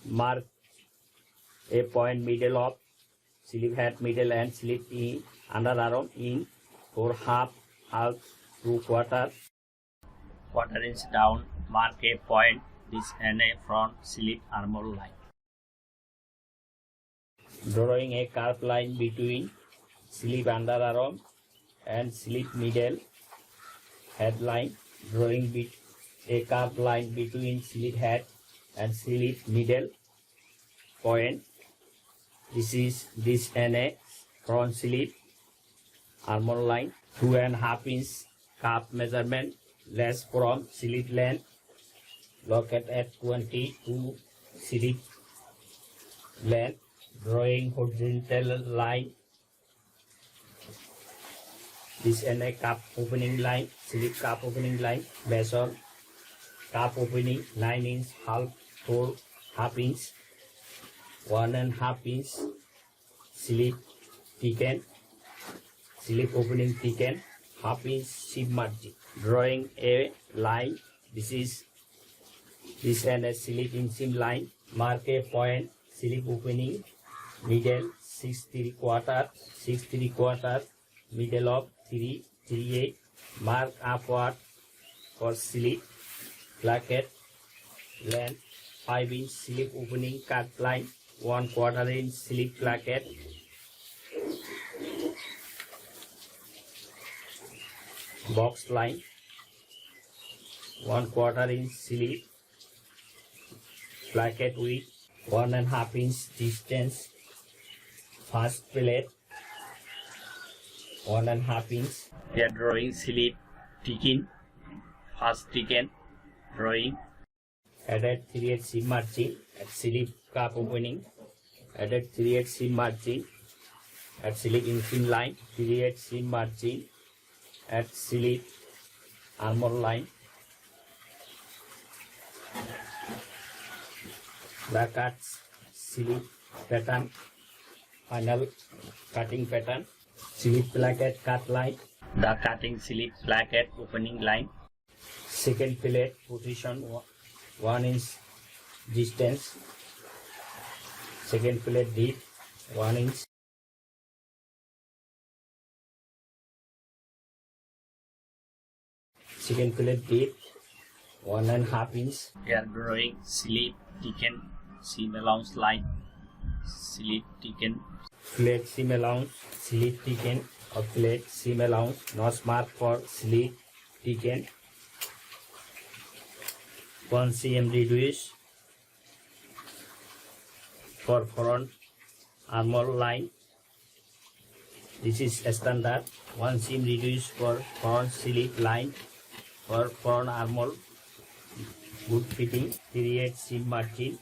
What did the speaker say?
Mark a point middle of sleeve head, middle and sleeve in underarm in for half, through quarter inch down. Mark a point this and a front sleeve armhole line. Drawing a curved line between sleeve underarm and sleeve middle head line. Drawing a curved line between sleeve head and sleeve middle point. This and a front sleeve armhole line. 2.5 inch cuff measurement less from sleeve length. Locket at 22 sleeve length. Drawing horizontal line. This and a cuff opening line, sleeve cuff opening line, based on cuff opening 9 inch, half 4.5 inch, 1.5 inch sleeve thicken, sleeve opening thicken, 1/2 inch seam margin. Drawing a line. This and a sleeve in seam line. Mark a point, sleeve opening middle 6 3/4, middle of 3/8. Mark upward for sleeve placket length 5 inch sleeve opening cut line, 1/4 inch sleeve placket. Box line 1/4 inch sleeve placket with 1.5 inch distance. First plate 1.5 inch. We are drawing sleeve thicken. First thicken drawing. Added 3/8 seam margin at sleeve cuff opening. Added 3/8 seam margin at sleeve inseam line. 3/8 seam margin at sleeve armhole line. The cuts sleeve pattern. Final cutting pattern. Sleeve placket cut line. The cutting sleeve placket opening line. Second plate position 1 inch distance. Second plate deep 1 inch. Second plate deep 1.5 inch. We are drawing sleeve thicken seam allowance line. Sleeve thicken. Plate seam allowance, sleeve thicken or plate seam allowance. Notch mark for sleeve thicken. 1 cm reduce for front armhole line. This is standard. 1 cm reduce for front sleeve line for front armhole. Good fitting. 3/8 seam margin